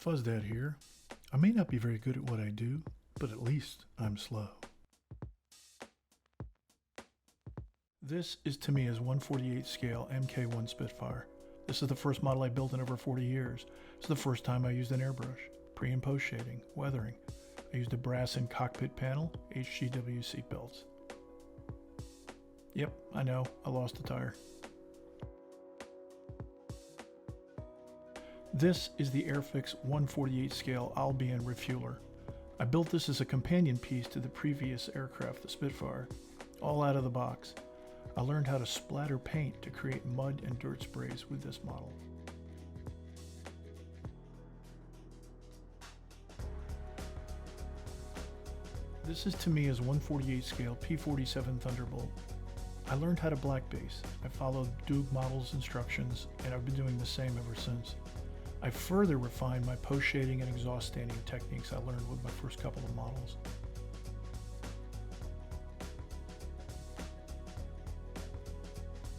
Fuzzdad here. I may not be very good at what I do, but at least I'm slow. This is Tamiya's 1/48 scale Mk1 Spitfire. This is the first model I built in over 40 years. It's the first time I used an airbrush, pre and post shading, weathering. I used a brass and cockpit panel, HGW seatbelts. Yep, I know, I lost a tire. This is the Airfix 1/48 scale Albion refueler. I built this as a companion piece to the previous aircraft, the Spitfire, all out of the box. I learned how to splatter paint to create mud and dirt sprays with this model. This is Tamiya's 1/48 scale P47 Thunderbolt. I learned how to black base. I followed Doogs Models instructions, and I've been doing the same ever since. I further refined my post shading and exhaust staining techniques I learned with my first couple of models.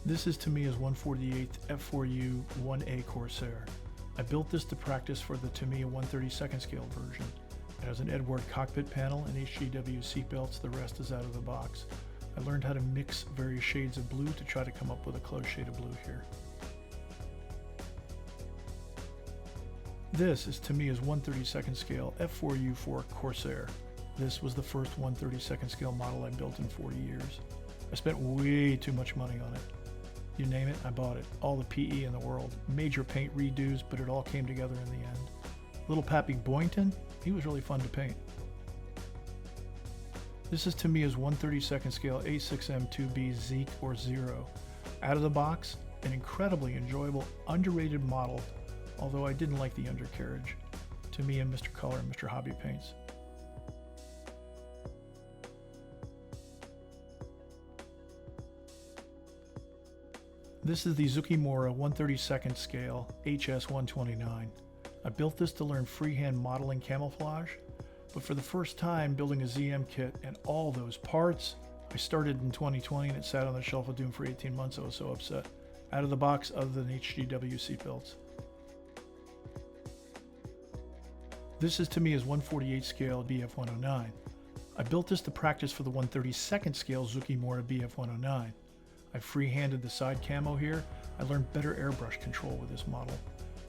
This is Tamiya's 1/48 F4U 1A Corsair. I built this to practice for the Tamiya 1/32 scale version. It has an Edward cockpit panel and HGW seatbelts, the rest is out of the box. I learned how to mix various shades of blue to try to come up with a close shade of blue here. This is Tamiya's 1/32 scale F4U4 Corsair. This was the first 1/32 scale model I built in 40 years. I spent way too much money on it. You name it, I bought it. All the PE in the world. Major paint redos, but it all came together in the end. Little Pappy Boynton, he was really fun to paint. This is Tamiya's 1/32 scale A6M2B Zeke or Zero. Out of the box, an incredibly enjoyable, underrated model, although I didn't like the undercarriage. Tamiya, Mr. Color, and Mr. Hobby paints. This is the Zoukei-Mura 1/32 scale HS129. I built this to learn freehand modeling camouflage, but for the first time building a ZM kit and all those parts, I started in 2020 and it sat on the shelf of Doom for 18 months. I was so upset. Out of the box, other than HGW seatbelts. This is Tamiya's 1/48 scale BF109. I built this to practice for the 1/32 scale Zoukei-Mura BF109. I freehanded the side camo here. I learned better airbrush control with this model.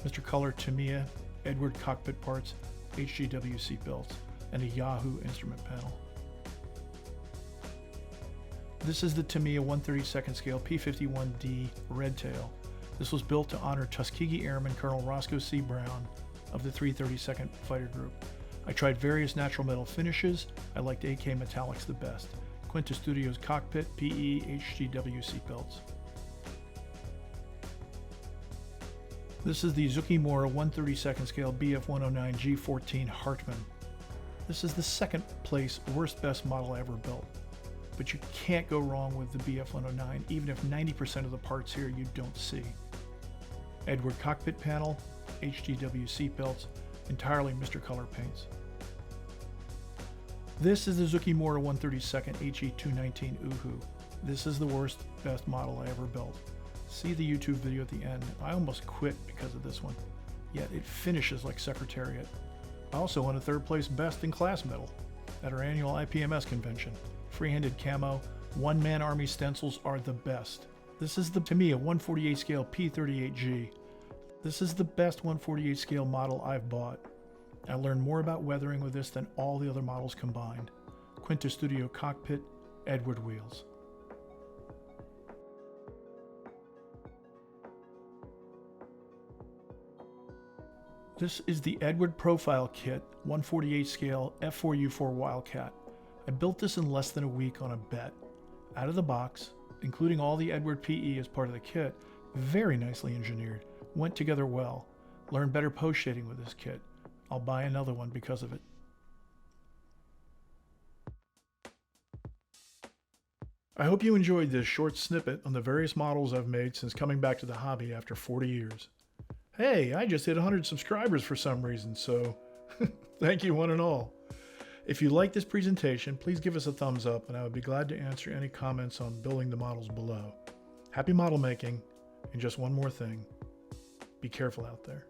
Mr. Color Tamiya, Edward cockpit parts, HGW seatbelts, and a Yahoo instrument panel. This is the Tamiya 1/32 scale P51D Redtail. This was built to honor Tuskegee Airman Colonel Roscoe C. Brown of the 332nd Fighter Group. I tried various natural metal finishes. I liked AK metallics the best. Quinta Studios cockpit, PE, HGW seatbelts. This is the Zoukei-Mura 1/32 scale BF109 G14 Hartmann. This is the second place worst best model I ever built. But you can't go wrong with the BF109, even if 90% of the parts here you don't see. Edward cockpit panel, HGW seatbelts, entirely Mr. Color paints. This is the Zoukei-Mura 1/32 HE219 Uhu. This is the worst best model I ever built. See the YouTube video at the end. I almost quit because of this one, yet it finishes like Secretariat. I also won a third place best in class medal at our annual IPMS convention. Free-handed camo, one-man army stencils are the best. This is the Tamiya 1/48 scale P38G. This is the best 1/48 scale model I've bought. I learned more about weathering with this than all the other models combined. Quinta Studio cockpit, Edward wheels. This is the Edward Profile Kit 1/48 scale F4U4 Wildcat. I built this in less than a week on a bet. Out of the box, including all the Edward PE as part of the kit, very nicely engineered, went together well. Learned better post shading with this kit. I'll buy another one because of it. I hope you enjoyed this short snippet on the various models I've made since coming back to the hobby after 40 years. Hey, I just hit 100 subscribers for some reason, so thank you one and all. If you like this presentation, please give us a thumbs up and I would be glad to answer any comments on building the models below. Happy model making, and just one more thing, be careful out there.